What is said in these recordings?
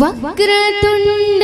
वक्रतुंड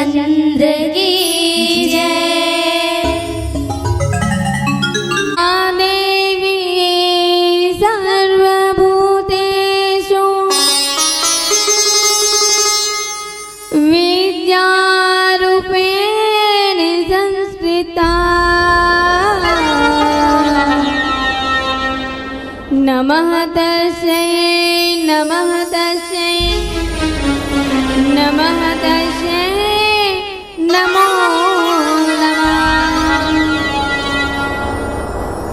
रामचंद्र की जय। देवी सर्वभूतेषु विद्यारूपेण संस्कृता। नमः तस्यै नमः तस्यै नमः तस्यै नमो नमः।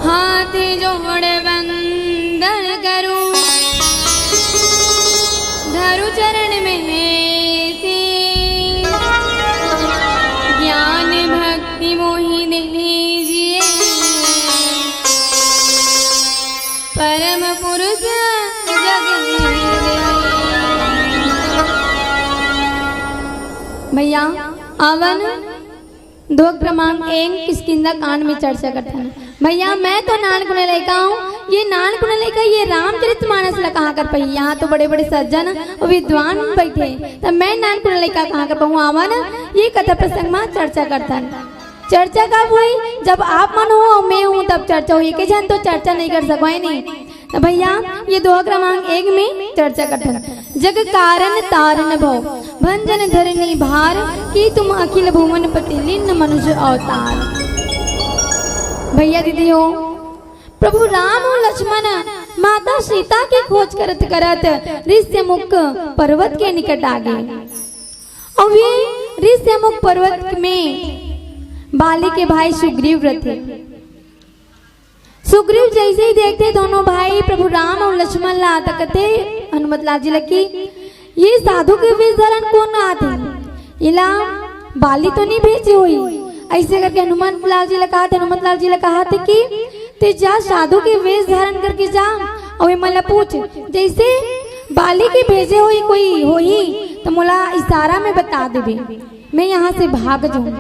हाथ जोड़ वंदन करूं धरु चरण में से। ज्ञान भक्ति मोहि दीजिए परम पुरुष भैया आवन दो क्रमांक 1 किष्किंधा कांड में चर्चा करते हैं। भैया मैं तो नानकुन लेखा हूँ, ये नानकुन लेखा ये रामचरितमानस कहाँ कर पाई। यहाँ तो बड़े बड़े सज्जन और विद्वान बैठे, तब मैं नानकुन लेखा कहाँ कर पाऊँ। आवन ये कथा प्रसंग में चर्चा करता है। चर्चा कब हुई? जब आप मन हो और मैं हूँ तब चर्चा हुई। के जन तो चर्चा नहीं कर सको है नहीं। तो भैया ये 2 क्रमांक 1 में चर्चा करते हैं। जग कारण तारण भव भंजन धरनी भार की तुम अखिल भुवन पति लीन मनुष्य अवतार। भैया दीदी हो प्रभु राम और लक्ष्मण माता सीता की खोज करत करत ऋष्यमुख पर्वत के निकट आ गए। और वे ऋष्यमुख पर्वत में बाली के भाई सुग्रीव थे। सुग्रीव जैसे ही देखते दोनों भाई प्रभु राम और लक्ष्मण ला तकते हनुमत लाल जी लकी ये साधु के वेश धारण कौन आते इला बाली तो नहीं भेजी हुई। ऐसे करके हनुमत लाल जी लगा हनुमत लाल जी कहा थे कि ते जा साधु के वेश धारण करके जा और मला पूछ जैसे बाली की भेजे हुई कोई होई तो मोला इशारा में बता देबे मैं यहाँ से भाग जाऊं।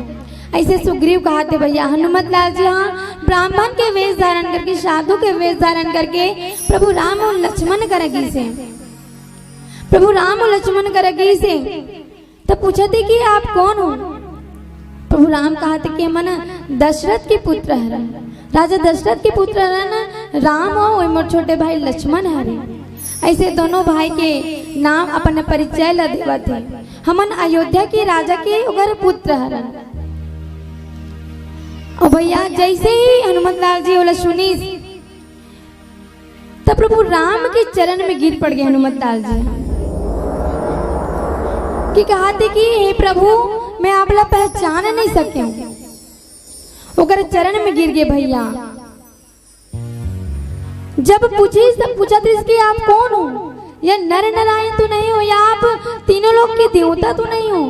ऐसे सुग्रीव कहा थे भैया हनुमत लाल जी हाँ ब्राह्मण के वेश धारण करके साधु के वेश धारण करके प्रभु राम और लक्ष्मण करगी से प्रभु राम और लक्ष्मण करगी से तब पूछा थे कि आप कौन हो। प्रभु राम कहा थे कि मन दशरथ के पुत्र है राजा दशरथ के पुत्र है ना राम हो मोर छोटे भाई लक्ष्मण है। ऐसे दोनों भाई के नाम अपने परिचय ला देवा थे। हमन अयोध्या के राजा के उगर पुत्र है। और भैया जैसे ही हनुमत लाल जी बोला सुनी तब प्रभु राम के चरण में गिर पड़ गए हनुमत लाल जी कि कहा थे कि हे प्रभु मैं आपला पहचान नहीं सके उगर चरण में गिर गए। भैया जब पूछी तब पूछा था इसके आप कौन हो या नर नारायण तो नहीं हो या आप तीनों लोग के देवता तो नहीं हो।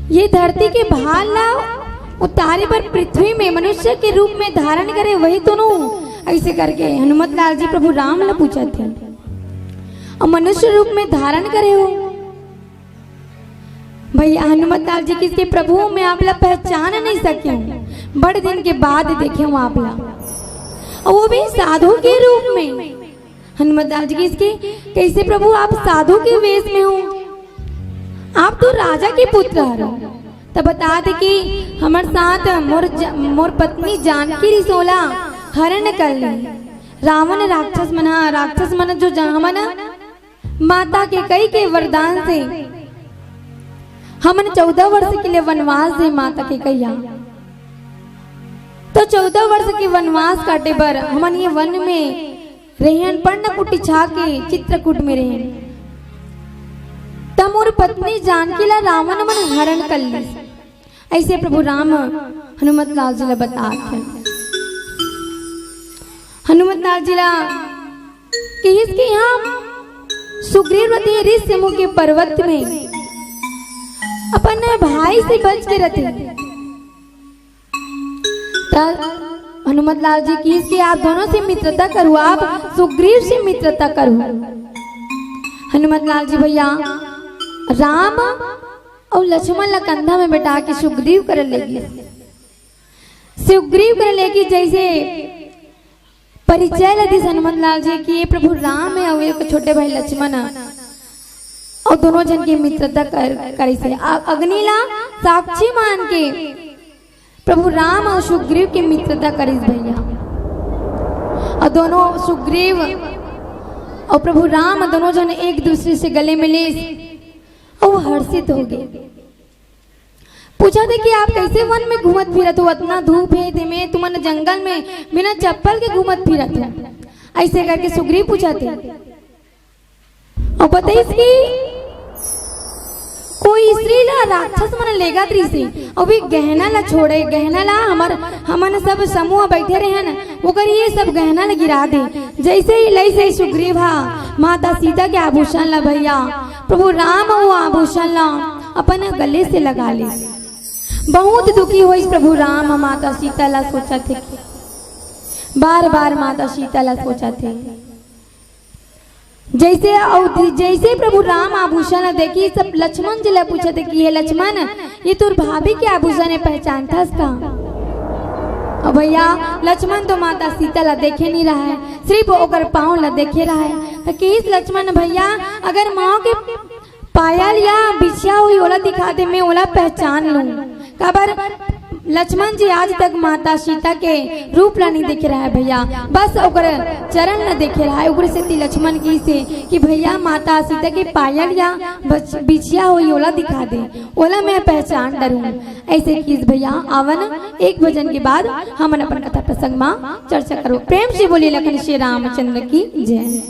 ये धरती के भाल ना उतारे पर पृथ्वी में मनुष्य के रूप में धारण करे वही तो नो। ऐसे करके हनुमत लाल जी प्रभु राम ने पूछा थे और मनुष्य रूप में धारण करे हो। भैया हनुमत लाल जी किसके प्रभु मैं आपला पहचान नहीं सके हूँ। बड़े दिन के बाद देखे हूँ आपला और वो भी साधु के रूप में। हनुमत लाल जी किसके कैसे प्रभु आप साधु के वेश में हो आप तो राजा के पुत्र हो। तब बता दे कि हमारे साथ मोर पत्नी जानकी रिसोला हरण कर ली रावण राक्षस मन जो हमन माता के कई के वरदान से हमन 14 वर्ष के लिए वनवास से माता के कैया तो 14 वर्ष के वनवास काटे पर हमन ये वन में रहन पर्ण कुटी छा के चित्रकूट में रहन तब मोर पत्नी जानकी ला रावण मन हरण कर ली। ऐसे प्रभु राम हनुमत लाल जी ला बताते हनुमत लाल जी ला कि इसके यहाँ सुग्रीव ऋष्यमुख के पर्वत में अपन भाई से बच के रहते। हनुमत लाल जी की इसके आप दोनों से मित्रता करूँ आप सुग्रीव से मित्रता करूँ। हनुमत लाल जी भैया राम और लक्ष्मण ला कंधा में बैठा के सुग्रीव कर लेगी जैसे परिचय लदी हनुमत लाल जी की प्रभु राम है और एक छोटे भाई लक्ष्मण और और दोनों जन की मित्रता करी से अग्निला साक्षी मान के प्रभु राम और सुग्रीव की मित्रता करीस भैया। और दोनों सुग्रीव और प्रभु राम दोनों जन एक दूसरे से गले मिले और वो हर्षित हो गए। पूछा थे कि आप कैसे वन में घूमत फिरत हो, इतना धूप है में तुमने जंगल में बिना चप्पल के घूमत फिरत हो, ऐसे करके सुग्रीव पूछा थे। और बताइस कि कोई स्त्री ला राक्षस मन लेगा त्रिसी और भी गहना ला छोड़े, गहना ला हमन सब समूह बैठे रहे ना वो कर ये सब गहना ला गिरा दे। जैसे ही लई से सुग्रीव माता सीता के आभूषण ला भैया प्रभु राम वो आभूषण ला अपन गले से लगा ले। बहुत दुखी हुई प्रभु राम माता सीता ला सोचा थे, बार बार माता सीता ला सोचा थे। जैसे प्रभु राम आभूषण देखी सब लक्ष्मण जी ला पूछे थे कि ये लक्ष्मण ये तुर भाभी के आभूषण है, पहचानता का? और भैया लक्ष्मण तो माता सीता ला देखे नहीं रहा है, सिर्फ ओकर पाँव ला देखे रहा है। तो कि इस लक्ष्मण भैया अगर माँ के पायल या बिछिया हुई ओला दिखा दे मैं ओला पहचान लूं। खबर लक्ष्मण जी आज तक माता सीता के रूप ला नहीं देख रहा है भैया, बस ओकर चरण न देखे रहा है। ओकर से लक्ष्मण की से कि भैया माता सीता के पायल या बिछिया हुई ओला दिखा दे, ओला मैं पहचान डरूं। ऐसे किस भैया आवन एक भजन के बाद हम अपन कथा प्रसंग में चर्चा करो। प्रेम से बोले लखन श्री रामचंद्र की जय।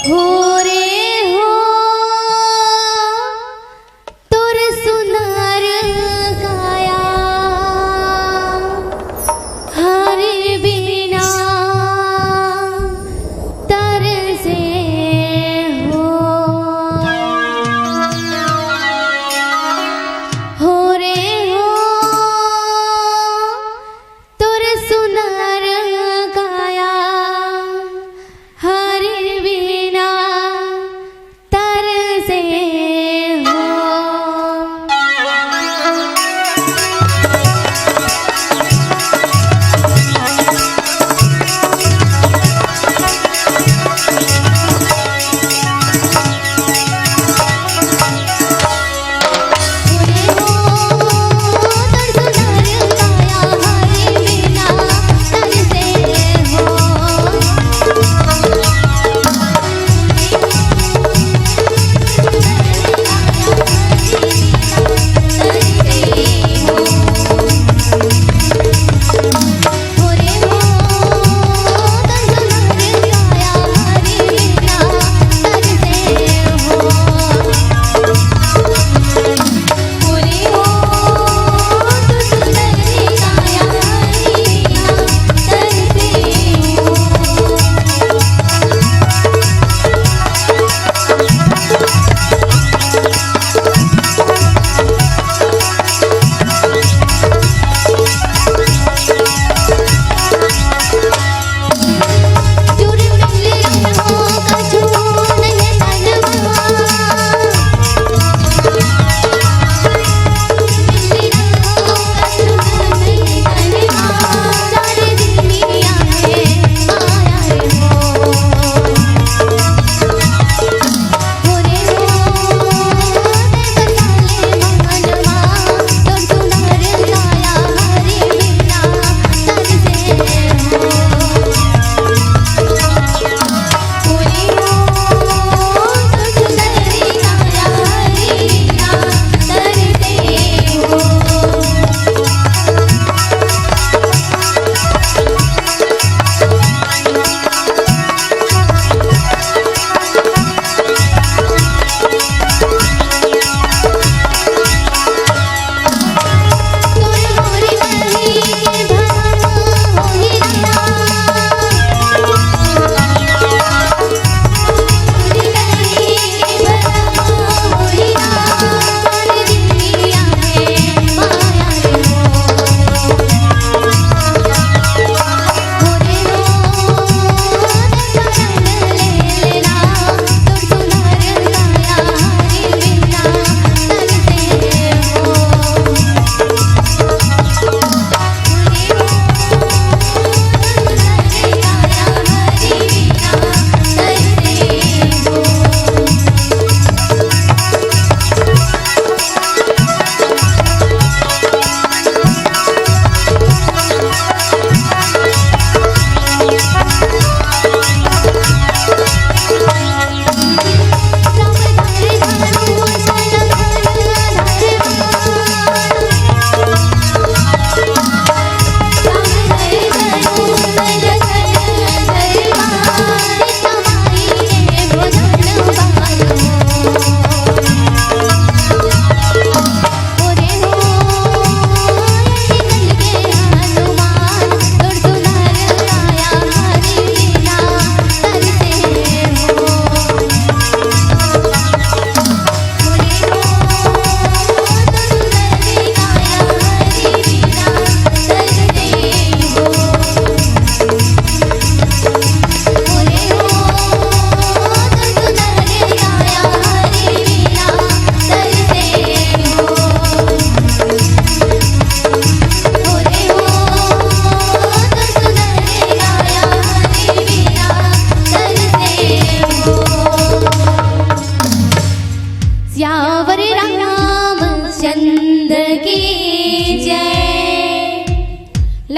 हो रे हो तुर सुनार गाया हरे बिना तरसे हो रे हो तुर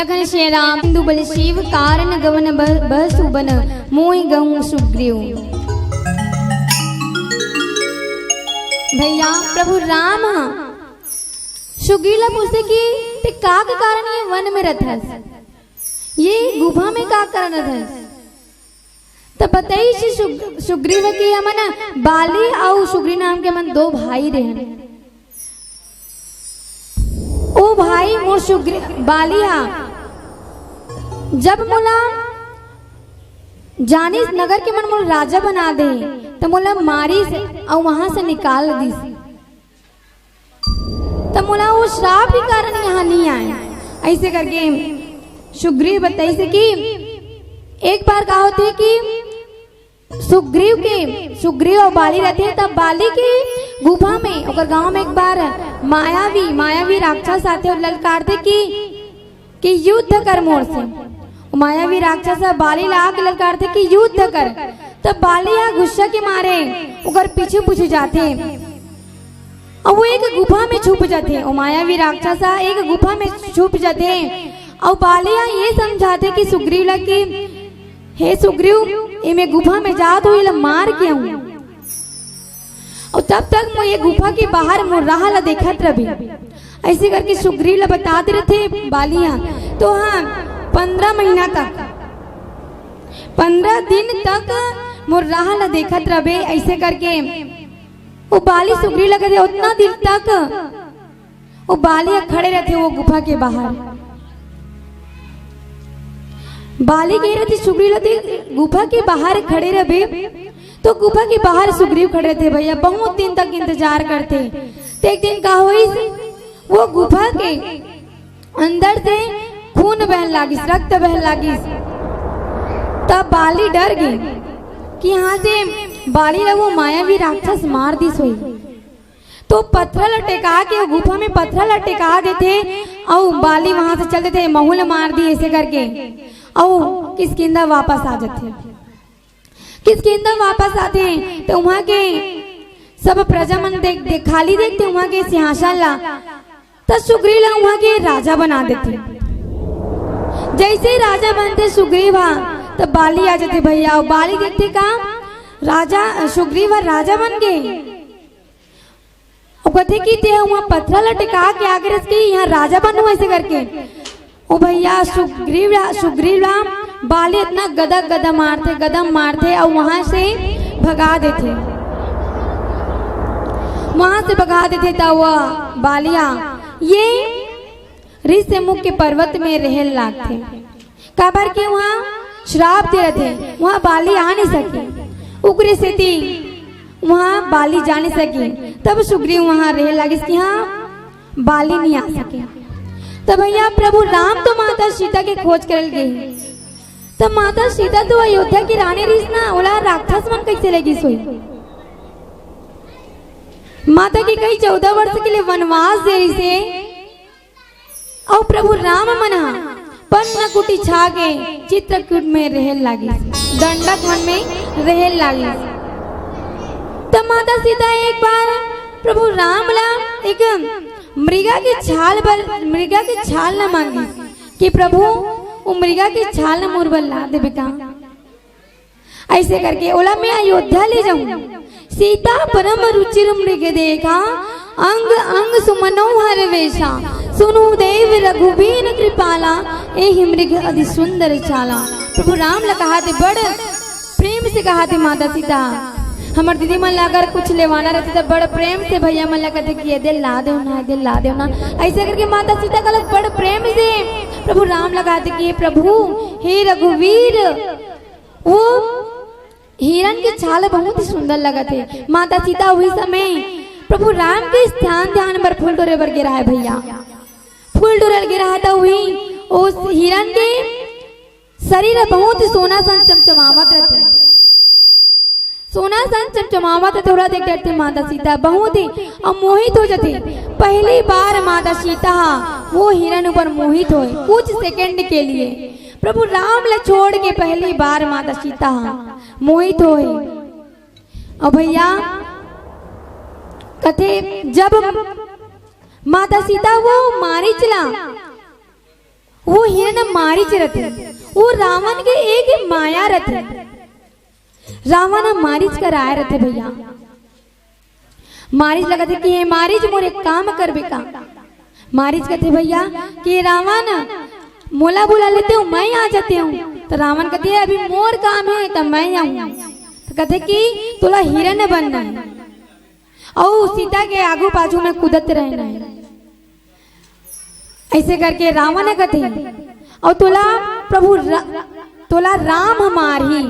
लखन श्री राम सिंधु बल शिव कारण गवन बसुबन मोहि गहूं सुग्रीव। भैया प्रभु राम सुग्रीव पूछे कि ते का के कारण ये वन में रहथस, ये गुफा में का कारण रहथस। तब बताई सुग्रीव की हमन बाली और सुग्रीव नाम के मन दो भाई रहन। ओ भाई मोर सुग्रीव बालिया जब मोला जानी नगर के मन मोर राजा बना दे तो मोला मारी से और वहां से निकाल दी, तो मोला वो श्राप के कारण यहाँ नहीं आए। ऐसे करके सुग्रीव बताई से कि एक बार कहा होते कि सुग्रीव और बाली रहते तब बाली के गुफा में और गांव में एक बार मायावी राक्षस आते और ललकारते कि युद्ध कर मोर से। मायावी राक्षस बाली ला के ललकारते कि युद्ध कर। तब बाली यहाँ गुस्सा के मारे उकर पीछे जाते और वो एक गुफा में छुप जाते। और मायावी राक्षस एक गुफा में छुप जाते और बाली ये समझाते कि सुग्रीव ला कि हे सुग्रीव ये गुफा में जा तो ये मार के आऊं। और तब तक मैं ये गुफा के बाहर मोर राह ला देखत रही। ऐसे करके सुग्रीव ला बताते रहते बालिया। तो हाँ 15 महीना तक 15 दिन तक मोर राह ला देखत रहे। ऐसे करके वो बाली सुग्रीव ला कहते उतना दिन तक वो बालिया खड़े रहते वो गुफा के बाहर। बाली कह रहे थे सुग्रीव रहते गुफा के बाहर खड़े रहे। तो गुफा के बाहर सुग्रीव खड़े थे भैया बहुत दिन तक इंतजार करते। तो एक दिन का हुई वो गुफा के अंदर से खून बहन लागिस, रक्त बहन लागिस। तब बाली डर गई कि यहाँ से बाली ला वो मायावी राक्षस मार दी सोई। तो पत्थर लटेका के गुफा में पत्थर लटेका देते और बाली वहां से चलते थे महूल मार दी। ऐसे करके और किसकिंदा वापस आ जाते। किसकिंदा वापस आते तो वहां के सब प्रजा मन देख खाली देखते वहां के सिंहासन ला। तो सुग्रीव ला वहां के राजा बना देते। जैसे ही राजा बनते सुग्रीव तो बाली आ जाते भैया। और बाली देखते का राजा सुग्रीव राजा बन गए। कहते कि ते वहां पत्थर लटका के आगे के यहाँ राजा बनू। ऐसे करके ओ भैया सुग्रीव बाली इतना गदम मारते और वहां से भगा देते। तो वह बालिया ये ऋषिमुख के पर्वत में रहने लगते। काबर के वहाँ श्राप दे रहे थे, वहाँ बाली आ नहीं सके। उग्र स्थिति वहाँ बाली जा नहीं सके। तब सुग्रीव वहाँ रह लगे कि हाँ बाली नहीं आ सके। तब भैया प्रभु राम तो माता सीता के खोज कर गए। तब माता सीता तो अयोध्या की रानी रही ना, ओला राक्षस मन कैसे लगी सोई। माता की कई 14 वर्ष के लिए वनवास दे रही से। और प्रभु राम मना पन्न कुटी छागे चित्रकूट में रह लगी, दंडक वन में रह लगी। तब माता सीता एक बार प्रभु राम ला एक मृगा की छाल न मांगी कि प्रभु वो मृगा की छाल न मोर बल ला दे बेटा। ऐसे करके ओला मैं अयोध्या ले जाऊं। सीता परम रुचिर मृग देखा अंग अंग सुमनोहर वेशा सुनु देव रघुबीर कृपाला एहि मृग अति सुंदर चाला। प्रभु राम ला कहा थे बड़ प्रेम से कहा थे माता सीता हमार दीदी मन अगर कुछ लेवाना रहती तो बड़ प्रेम से भैया मन लगा थे कि ये दिल ला दे ना। ऐसे करके माता सीता का बड़ प्रेम से प्रभु राम लगा थे कि प्रभु हे रघुवीर वो हिरण की छाल बहुत ही सुंदर लगा थे। माता सीता वही समय प्रभु राम के ध्यान पर फूल डोरे पर गिरा है भैया। फूल डोरे गिरा था वही उस हिरण के शरीर बहुत ही सोना सन चमचमावत रहते। सोना सन चमचमावत थोड़ा देख डरते माता सीता बहुत ही और मोहित हो जाते। पहली बार माता सीता वो हिरण ऊपर मोहित हुए कुछ सेकंड के लिए। प्रभु राम ला छोड़ के पहली बार माता सीता मोहित हुए। और भैया कथे जब माता सीता वो मारी चला वो हिरण मारीच रथे, वो रावण के एक माया रथे। रावण मारीच कर आए रथे भैया। मारीच लगा थे कि ये मारीच मोरे काम कर बेका। मारीच कहते भैया कि रावण मोला बुला लेते हूँ, मैं आ जाते हूँ। तो रावण कहते है अभी मोर काम है तब मैं आऊँ। तो कहते कि तोला हिरण बनना है और सीता के आगू पाछू में कूदत रहना है। ऐसे करके रावण कहते और तोला राम हमारी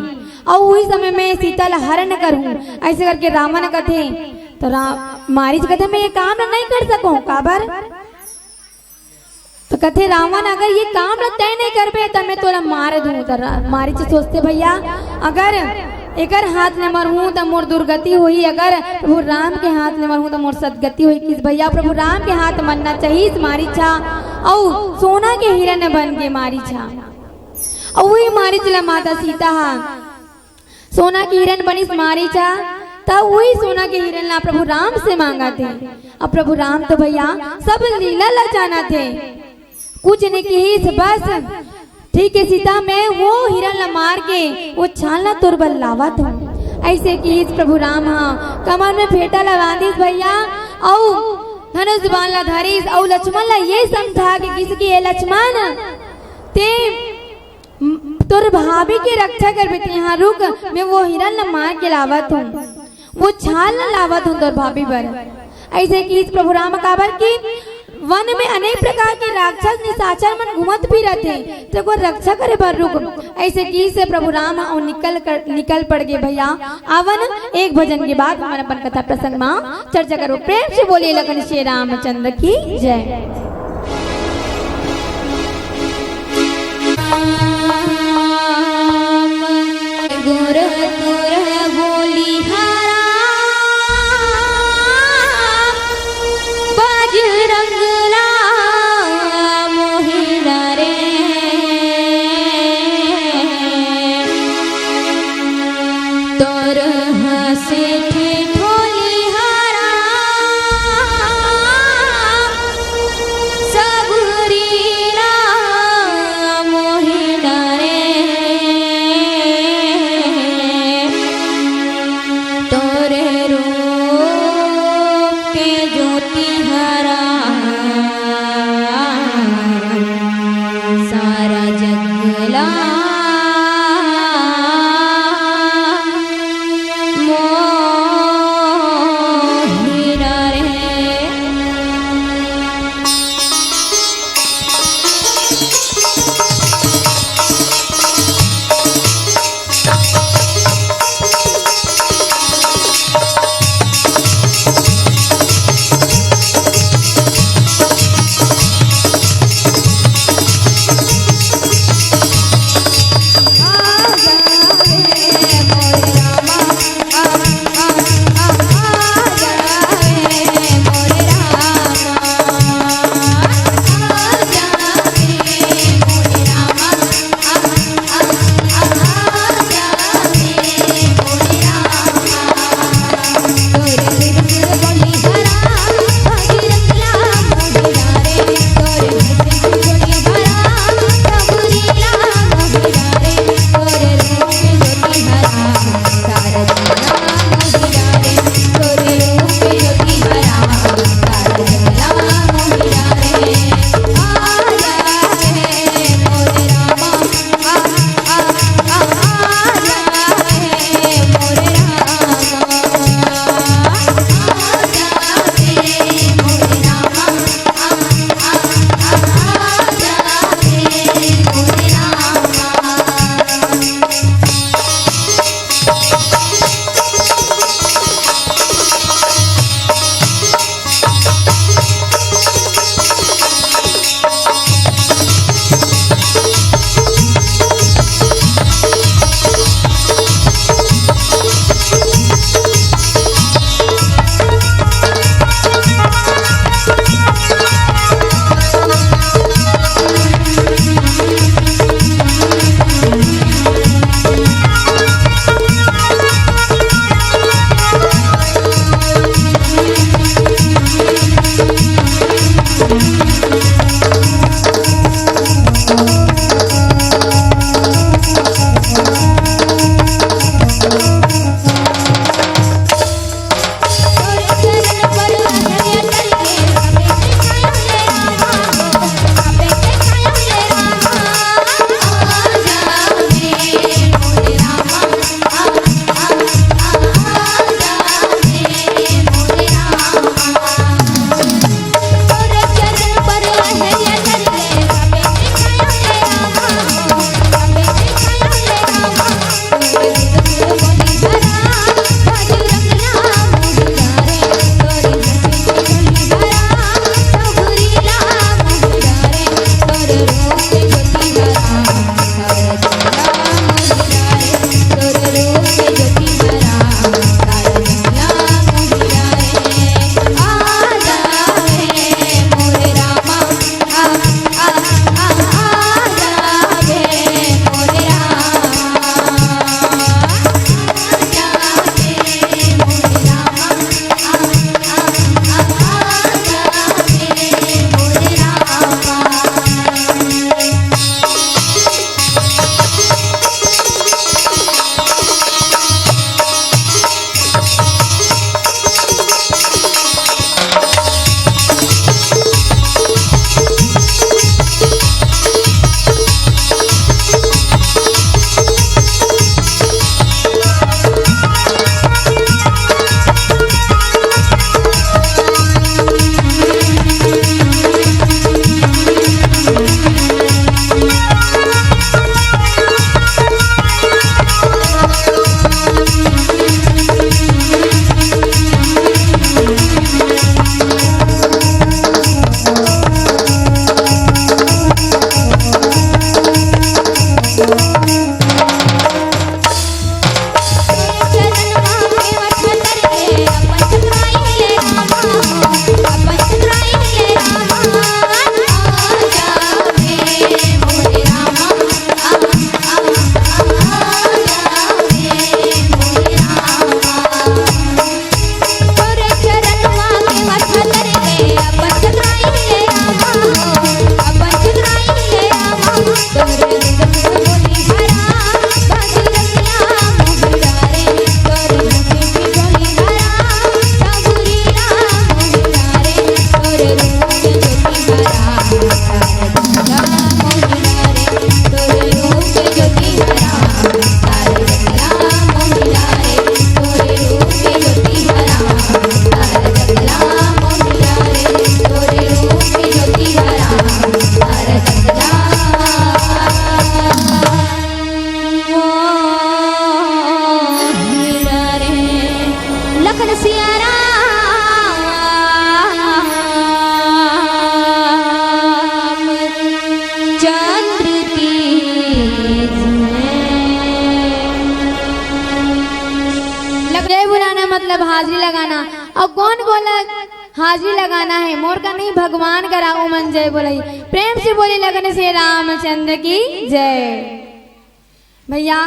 और वही समय में सीता ला हरण करूं। ऐसे करके रावण कहते तो मारीच कहते मैं ये काम नहीं कर सकूं काबर। तो कहते रावण अगर ये काम तय नहीं करबे तो मैं तोला मार दूं। तो मारीच सोचते भैया अगर एकर हाथ में मरहूं तो मोर दुर्गति हुई, अगर प्रभु राम के हाथ में मरहूं तो मोर सदगति हुई। किस भैया प्रभु राम के हाथ मरना चाहिए मारीचा और सोना के हिरण बन के मारीचा। और वही मारीच ला माता सीता सोना की हिरण बनिस मारीचा। तब वही सोना के हिरण ला प्रभु राम से मांगा थे। अब प्रभु राम तो भैया सब लीला ला जाना थे, कुछ नहीं की बस ठीक है सीता मैं वो हिरण ला मार के वो छालना तुरबल लावा था। ऐसे की प्रभु राम कमर में फेटा ला बांधिस भैया और धनुष बाण ला धरिस और लक्ष्मण ला ये समझा कि किसकी है लक्ष्मण ते तोर भाभी की रक्षा कर बेटे यहाँ रुक, मैं वो हिरण ला मार के लावत हूँ, वो छाल ला लावत हूँ तोर भाभी पर। ऐसे की प्रभु राम काबर की वन में अनेक प्रकार के राक्षस निशाचर मन घूमत भी रहते तो को रक्षा करे बर रुक। ऐसे की से प्रभु राम और निकल पड़ गए भैया। आवन एक भजन के बाद हमारे अपन कथा प्रसंग में चर्चा करो। प्रेम से बोलिए लगन श्री रामचंद्र की जय। गुर तुर बोली हारा बजरंग ला मोहिना रे तोर हसे ठिठोली हारा सबरी ला मोहिना रे तोरे रूप के ज्योति हरा सारा जगला मोहिना मतलब हाजिरी लगाना। और कौन बोला हाजिरी लगाना है? मोर का नहीं, भगवान का राम मन जय बोले। प्रेम से बोले लगन से रामचंद्र की जय। भैया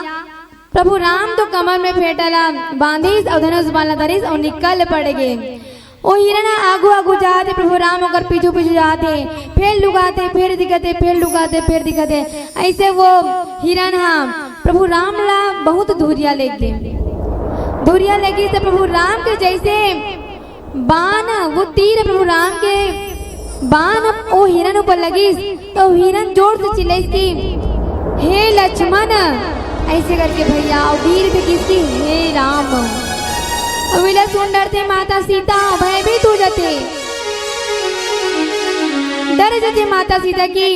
प्रभु राम तो कमर में फेटला बांधिस और धनुष बाला धरिस और निकल पड़ गए। ओ हिरण आगू आगू जाते, प्रभु राम होकर पीछू पीछू जाते, फिर लुगाते फिर दिखते, फिर लुगाते फिर दिखते। ऐसे वो हिरण प्रभु राम ला बहुत धुरिया लेगी। धुरिया लगी तो प्रभु राम के जैसे बाण, वो तीर प्रभु राम के बाण वो हिरण ऊपर लगी तो हिरण जोर से चिल्लाई कि हे लक्ष्मण, ऐसे करके भैया। और वीर भी किसकी? हे राम। अविला सुन डरते माता सीता, भयभीत हो जाते, डर जाते माता सीता की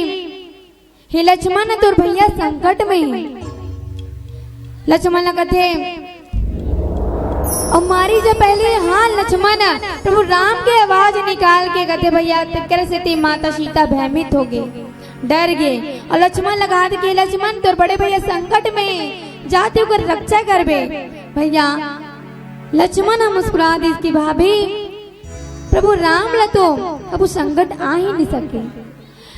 हे लक्ष्मण तो भैया संकट में। लक्ष्मण कहते और मारी जब पहले, हाँ लक्ष्मण, प्रभु राम की आवाज निकाल के कहते भैया तकर से ती माता सीता भयभीत हो गए, डर गए। और लक्ष्मण लगा दे कि लक्ष्मण तो बड़े भैया संकट में जाते होकर रक्षा करबे। भैया लक्ष्मण मुस्कुरा दी कि भाभी प्रभु राम ला तो अब संकट आ ही नहीं सके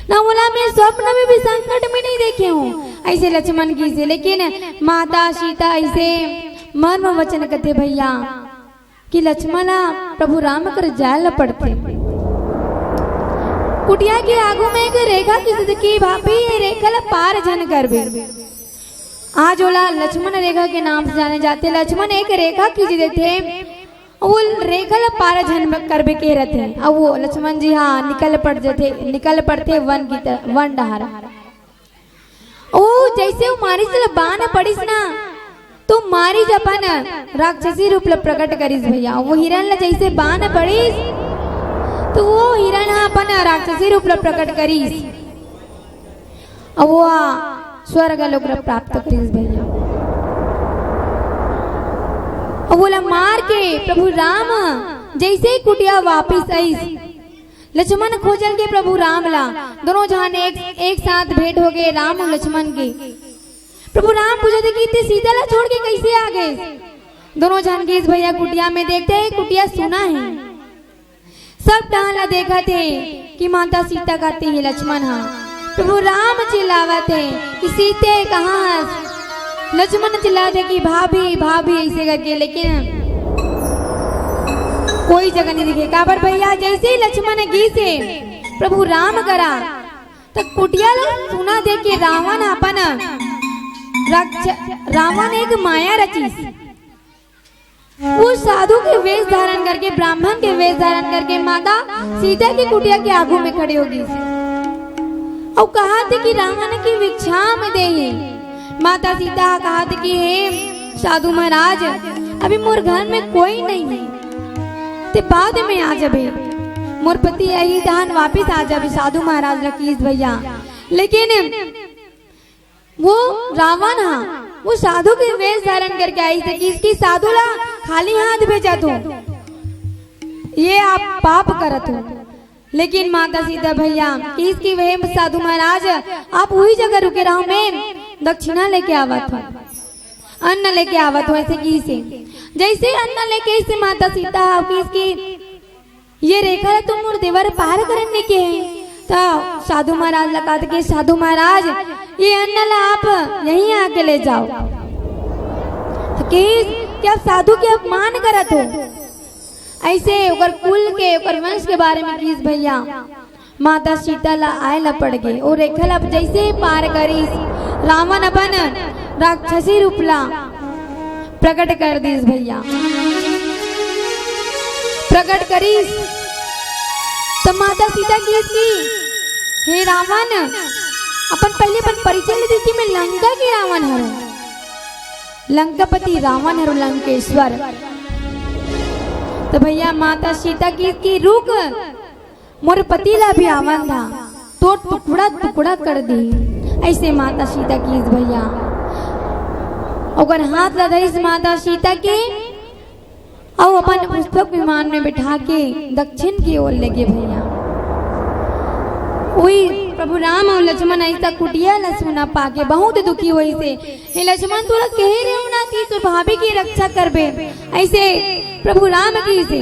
ना। बोला मैं स्वप्न में भी संकट में नहीं देखे हूँ ऐसे लक्ष्मण की से। लेकिन माता सीता ऐसे मर्म वचन कहते भैया कि लक्ष्मण प्रभु राम कर जाल पड़ते। कुटिया के आगू में एक रेखा की भाभी रेखा पार जन करबे। आज ओला लक्ष्मण रेखा के नाम से जाने जाते। लक्ष्मण एक रेखा खींच देते, वो रेखा पार जन करबे के रहते। अब वो लक्ष्मण जी हाँ निकल पड़ते वन की तरफ, वन डहारा। ओ जैसे वो मारी से बाण पड़ीस ना तो मारी जपन राक्षसी रूप प्रकट करीस भैया। वो हिरण जैसे बाण पड़ीस तो वो हिरण अपन राक्षसी रूप प्रकट करीस और वो स्वर्ग लोक प्राप्त करीस भैया। और बोला मार के प्रभु राम जैसे ही कुटिया वापिस आई, लक्ष्मण खोजल के प्रभु राम ला। दोनों जहां एक साथ भेंट हो गए राम और लक्ष्मण के। प्रभु राम पूछे थे कि इतने सीता ला छोड़ के कैसे आ गए। दोनों जहां के भैया कुटिया में देखते हैं, कुटिया सुना है। सब टहला देखा थे कि माता सीता कहती है लक्ष्मण हाँ। प्रभु राम चिल्लावत है कि सीते कहाँ। लक्ष्मण चिल्लाते कि भाभी भाभी ऐसे करके, लेकिन कोई जगह नहीं दिखे। काबर भैया जैसे ही लक्ष्मण गी से प्रभु राम करा तो कुटिया लोग सुना दे के रावण एक माया रची। वो साधु के वेश धारण करके, ब्राह्मण के वेश धारण करके माता सीता की कुटिया के आगू में खड़ी होगी और कहा थे कि रावण की भिक्षा में दे। माता सीता कहा थे कि हे साधु महाराज अभी मोर घर में कोई नहीं है, ते बाद में आ जाबे, मोर पति यही धान वापिस आ जाबे। साधु महाराज रकीस भैया। लेकिन वो रावण वो साधु के वेश धारण करके आई थी कि इसकी साधु ला खाली हाथ भेजा तो ये आप पाप करत हो। लेकिन माता सीता भैया इसकी वह साधु महाराज आप वही जगह रुके रहो, मैं दक्षिणा लेके आवत हूँ, अन्न लेके आवत हूँ। ऐसे की से जैसे अन्न लेके इसे माता सीता इसकी ये रेखा तुम और देवर पार करने के हैं। तो साधु महाराज लगा के साधु महाराज ये अन्न ला आप यहीं आके ले जाओ। तो क्या साधु के अपमान करत हो। ऐसे ओकर कुल के ओकर वंश के बारे में किस भैया माता सीता ला आए ला पड़ गए। और रेखा ला जैसे पार करी रावण अपन राक्षसी रूप ला प्रकट कर दीस भैया। प्रकट करीस तो माता सीता की हे रावण अपन पहले अपन परिचय ले दी मैं लंका के रावण हूँ, लंकापति रावण हूँ, लंकेश्वर। तो भैया माता सीता की रुक मोर पति ला भी आवन था तो टुकड़ा टुकड़ा कर दी। ऐसे माता सीता की भैया और हाथ ला धरी माता सीता के और अपन पुष्पक विमान में बिठा के दक्षिण की ओर लगे भैया। वही प्रभु राम और लक्ष्मण ऐसा कुटिया ला सुना पाके बहुत दुखी हुई से। हे लक्ष्मण तोरा कह रहे हो ना कि तो भाभी की रक्षा करबे ऐसे प्रभु राम की से।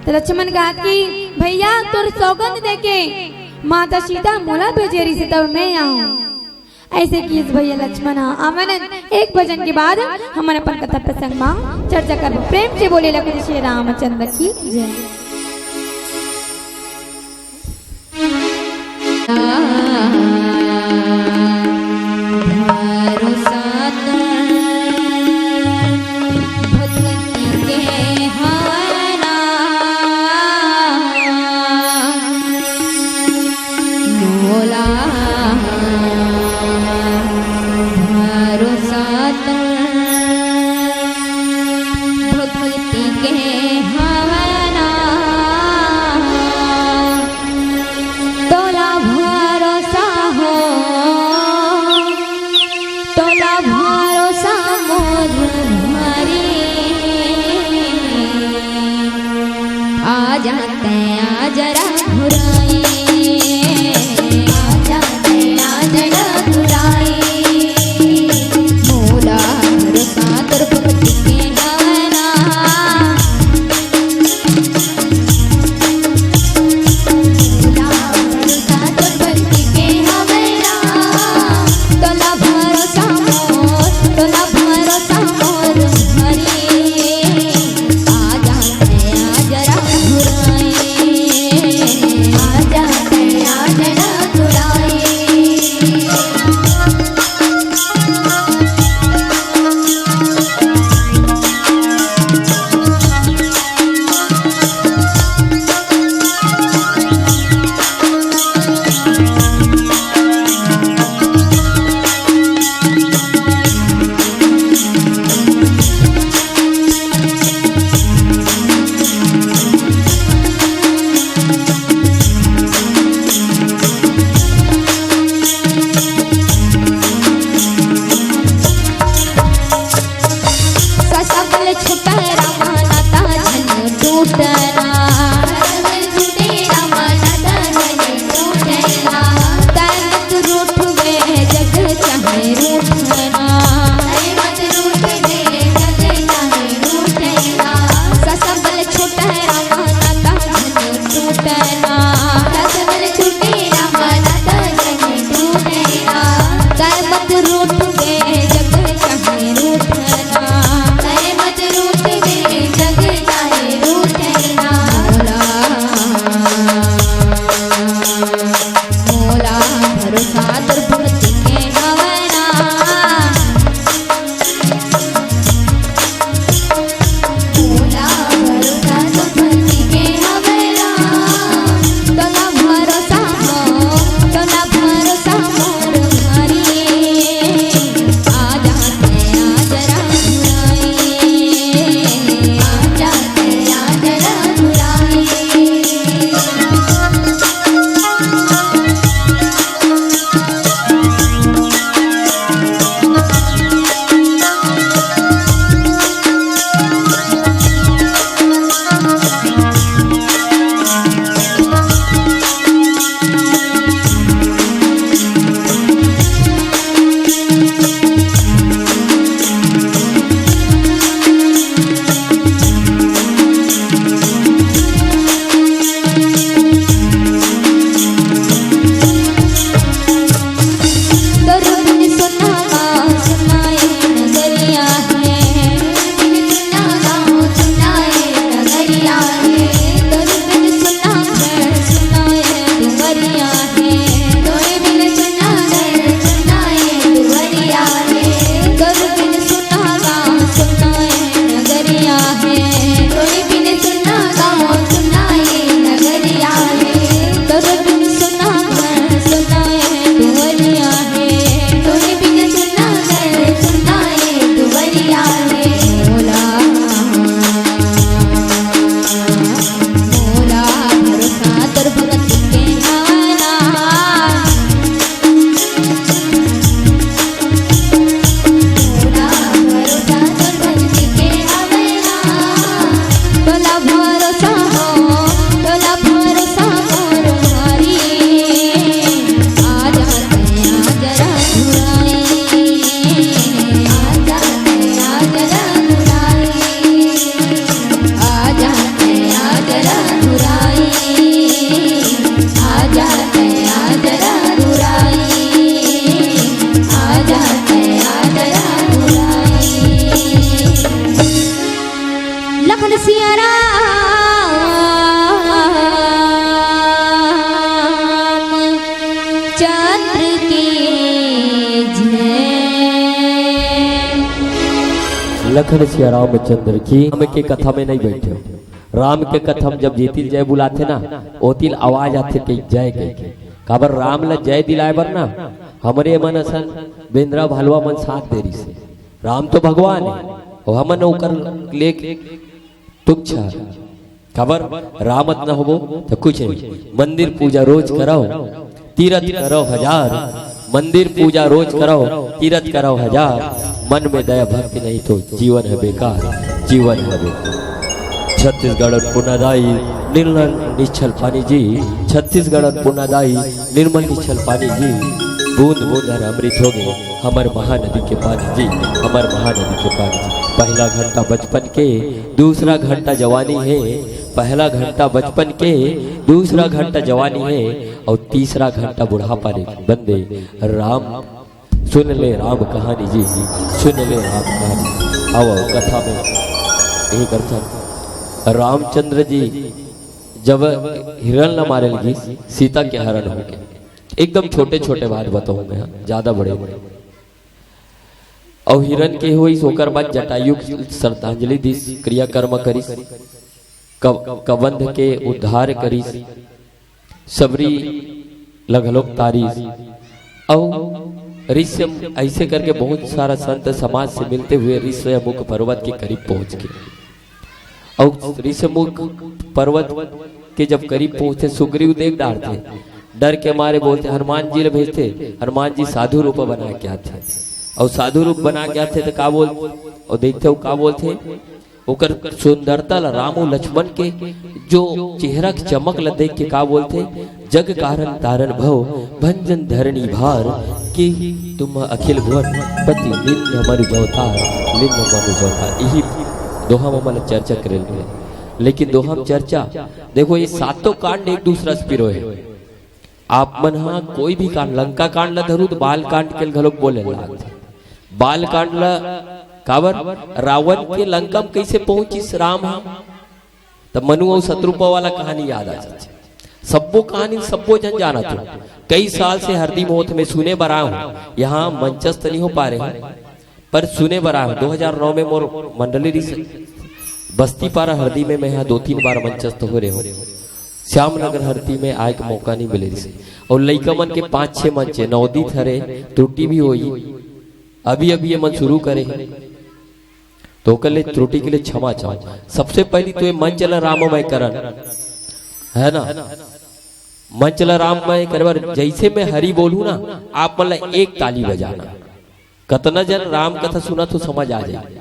तो लक्ष्मण कहा कि भैया तोर सौगंध देके माता सीता मोला भेजेरी से तब मैं आऊं। ऐसे की भैया लक्ष्मण आवन। एक भजन के बाद हम अपन कथा प्रसंग में चर्चा करब। प्रेम से बोले लखन श्री रामचंद्र की जय। भक्ति के हवना सिया राम चंद्र की जय। लखन सिया रामचंद्र की। राम के कथा में नहीं बैठे हो। राम के कथा में जब जेतिल जय बुलाते ना ओतिल आवाज आते के जय के काबर राम ला जय दिलाए बर ना हमरे मन असन बेंद्रा भालवा मन साथ देरी से। राम तो भगवान है और हमन ओकर ले तुच्छ खबर रामत न होबो तो कुछ नहीं। मंदिर पूजा रोज करो तीरथ करो हजार, मंदिर पूजा रोज करो तीरथ करो हजार, मन में दया भक्ति नहीं तो जीवन है बेकार, जीवन है बेकार। छत्तीसगढ़ पुनादाई निर्मल निश्चल पानी जी, छत्तीसगढ़ पुनादाई निर्मल निश्चल पानी जी, बूंद बूंद हर अमृत हो गए हमार महानदी के पानी जी, हमार महानदी के पानी जी। पहला घंटा बचपन के दूसरा घंटा जवानी है, पहला घंटा बचपन के दूसरा घंटा जवानी है और तीसरा घंटा बुढ़ापा रे बंदे। राम सुन ले राम कहानी जी, सुन ले राम कहानी। आओ कथा में एक अर्थ रामचंद्र जी जब हिरण न मारे लगी सीता के हरण हो गए। एकदम छोटे छोटे बात बताऊं मैं, ज्यादा बड़े बड़े। और हिरण के हुई सोकर बाद जटायु श्रद्धांजलि दी, क्रियाकर्म करी, कबंध के उद्धार करी, सबरी लगलोक तारी और ऋषि ऐसे करके बहुत सारा संत समाज से मिलते हुए ऋषि मुख पर्वत के करीब पहुंच गए। और ऋषिमुख पर्वत के जब करीब पहुंचते सुग्रीव देख डारते, डर के मारे बोलते हनुमान जी ले भेजते। हनुमान जी साधु रूप बना के आते और साधु रूप बना के आते तो का बोल और देखते हो का बोलते ओकर सुंदरता ला रामो लक्ष्मण के जो चेहरा की चमक ला देख के का बोलते जग कारण तारण भव भंजन धरणी भार कि तुम अखिल भुवन पति लिन्न मनु जवतार, लिन्न मनु जवतार। यही दोहा में चर्चा करे, लेकिन दोहा चर्चा देखो ये सातों कांड एक दूसरा से पिरो है। आप मन हाँ कोई भी कांड लंका कांड ला धरू तो बाल कांड के घलोक बोले लागथे। बाल कांड ला काबर रावण के लंका में कैसे पहुंचिस राम हम तब मनु और शत्रुपा वाला कहानी याद आ जाती। सबो कहानी सबो जन जाना था। कई साल से हरदी मोहत में सुने बरा हूँ, यहाँ मंचस्थ नहीं हो पा रहे हैं पर सुने बरा हूँ। 2009 में मोर मंडली बस्ती पारा हरदी में मैं यहाँ 2-3 बार मंचस्थ हो रहे हो। श्यामनगर हरदी में आए के मौका नहीं मिले और लइका मन के 5-6 मंच नवदीत हरे त्रुटि भी हुई। अभी अभी ये मन शुरू करे तो कल त्रुटि के लिए क्षमा चाहो। सबसे पहली तो ये मंच ला राममय करन है ना, मंच ला राममय करवर। जैसे मैं हरि बोलूं ना आप मतलब एक ताली बजाना। कतना जन राम कथा सुना तो समझ आ जाए।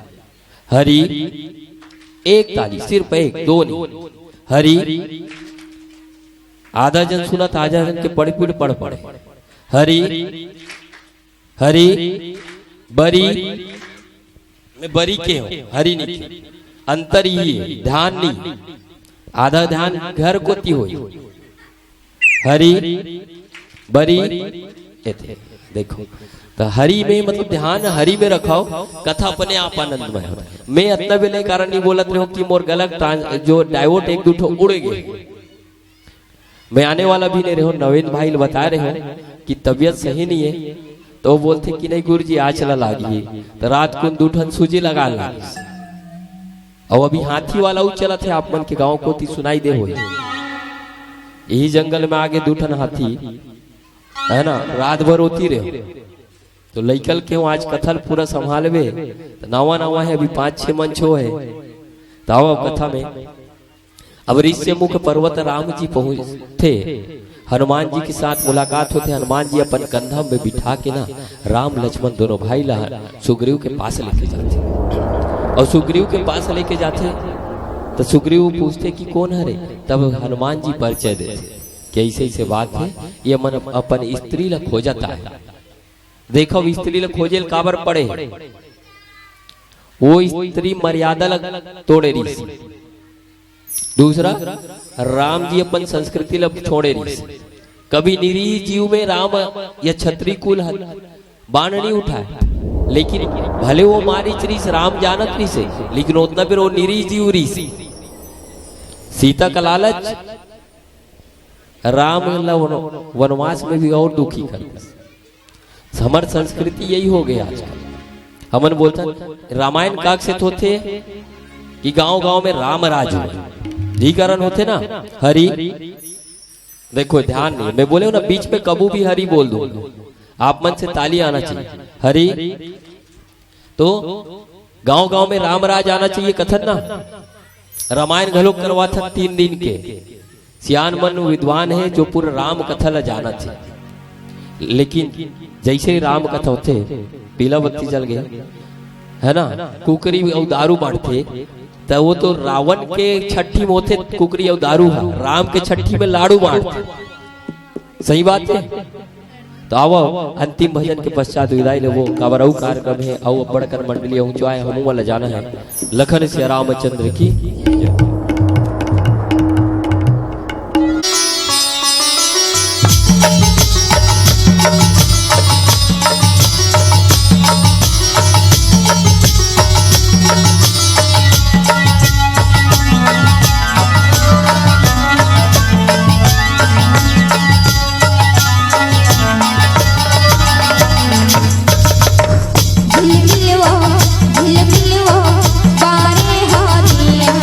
हरि एक ताली, सिर्फ एक, दो नहीं। हरि आधा जन सुना तो आधा जन के पढ़ पढ़े। हरि हरि बरी में बरी के हो, हरि नहीं अंतर ही है, ध्यान नहीं। आधा ध्यान घर को ती हो। हरि बरी देखो तो हरि में मतलब ध्यान हरि में रखाओ, कथा अपने आप आनंदमय हो। मैं इतना भी नहीं कारण नहीं बोलत रहे हो कि मोर गलत जो डाइवर्ट एक दूठो उड़ गए। मैं आने वाला भी नहीं रहे हो। नवीन भाई बता रहे हो कि तबीयत सही नहीं है तो वो बोलते कि नहीं गुरु जी आज चला लागी तो रात को दूठन सूजी लगा ला। और अभी हाथी वाला उ चला थे आप मन के गांव को ती सुनाई दे हो। यही जंगल में आगे दूठन हाथी है ना, रात भर होती रहे तो लइकल के आज कथल पूरा संभालवे तो नवा नवा है। अभी 5-6 मंच हो है तो आओ कथा में। अब ऋषि मुख पर्वत राम जी पहुंचे, हनुमान जी के साथ मुलाकात होते। हनुमान जी अपन कंधा में बिठा के ना राम लक्ष्मण दोनों भाई ला सुग्रीव के पास लेके जाते और सुग्रीव के पास लेके जाते तो सुग्रीव पूछते कि कौन है रे। तब हनुमान जी परिचय देते कि ऐसे ऐसे बात है, ये मन अपन स्त्री ला खोजता है। देखो स्त्री ला खोजे काबर पड़े, वो स्त्री मर्यादा ला तोड़े रही। दूसरा राम जी अपन संस्कृति ला छोड़े रही। कभी निरीह जीव में राम या छत्री कुल बाण नहीं उठाए, लेकिन भले वो मारी चरीस राम जानत नहीं से, लेकिन उतना फिर वो निरीह जीव रही सीता का लालच राम वनवास में भी और दुखी कर दिया। हमार संस्कृति यही हो गया आज। हमन बोलता रामायण काग से तो थे कि गांव गांव में राम राज यही कारण होते ना। हरि देखो ध्यान नहीं, मैं बोले ना बीच में कबू भी हरि बोल दो, आप मन से ताली आना चाहिए। हरि तो गांव गांव में राम राज आना चाहिए कथन ना। रामायण घलो करवा था 3 दिन के। सियान मन विद्वान है जो पूरा राम कथा ला जाना चाहिए। लेकिन जैसे ही राम कथा होते पीला बत्ती जल गया है ना, कुकरी और दारू बांटते, तो वो तो रावण के छठी में होते कुकरी और दारू है, राम के छठी में लाड़ू बांटते। सही बात है। तो आओ अंतिम भजन के पश्चात विदाई ले वो कावरऊ कार्यक्रम है। आओ बड़कर मंडली ऊंचाए हम वाला जाना है। लखन से रामचंद्र की झिलमिलवा बारे हाथिया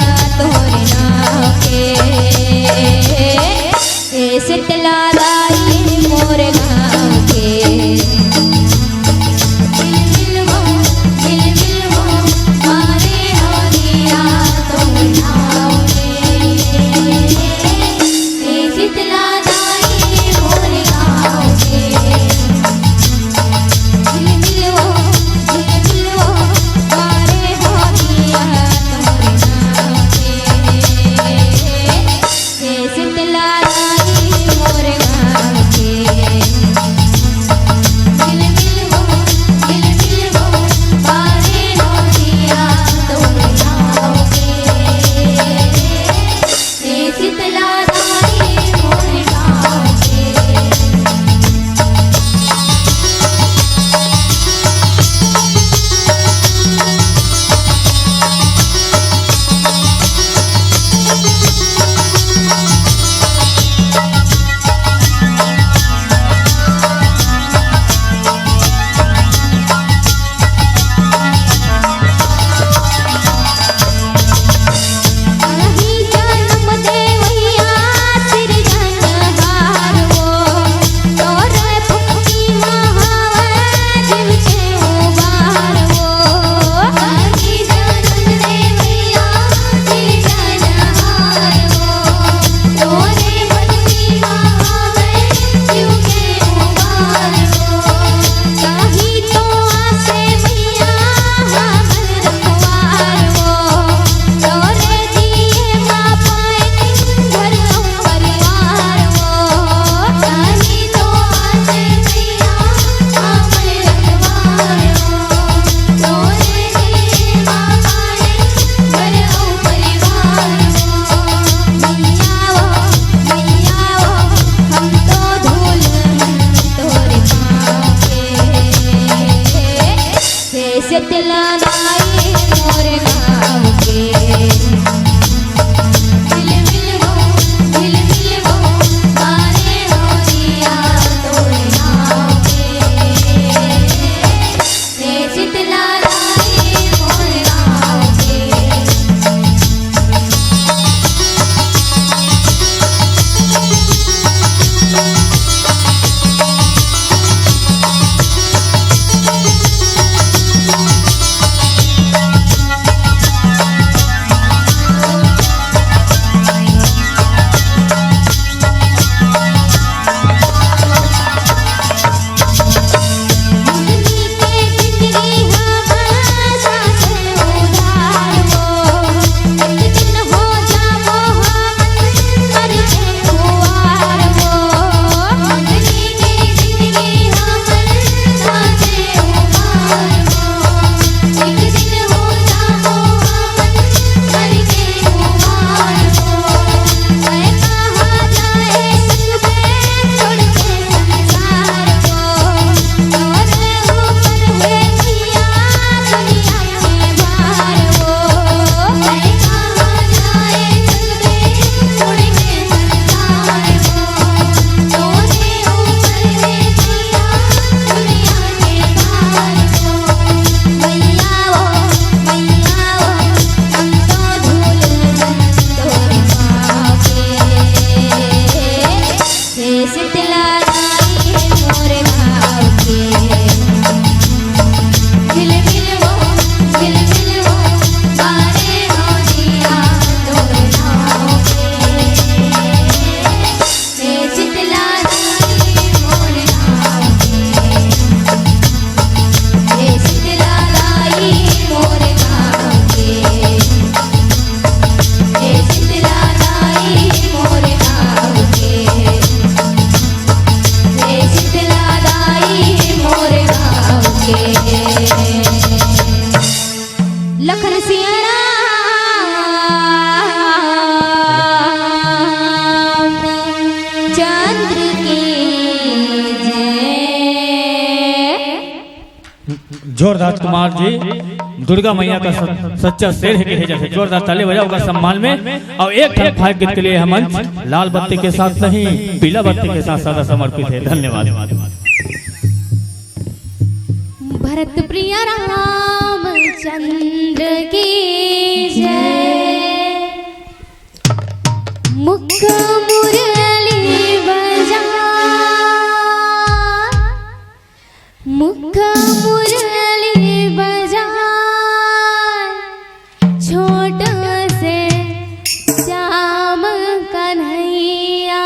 प्रिय रामचंद्र की जय। जोरदार कुमार जी दुर्गा मैया का सच्चा शेर है कि जैसे जोरदार ताली बजाओ का सम्मान में। और एक भाग गीत के लिए हम लाल बत्ती के साथ नहीं पीला बत्ती के साथ सदा समर्पित है। धन्यवाद। भरत प्रिय रामचंद्र की जय। मुख मुरली बजा मुख मुरली बजा छोट से श्याम कन्हैया।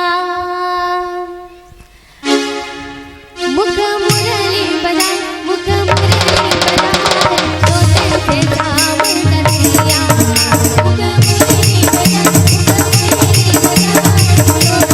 मुख मुरली बजा मुख मुरली बजा छोटे से श्याम कन्हैया। मुख मुरली बजा मुख मुरली बजा छोटे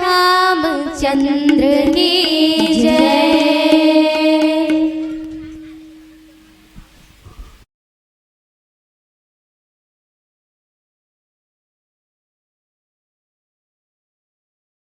रामचंद्र की जय।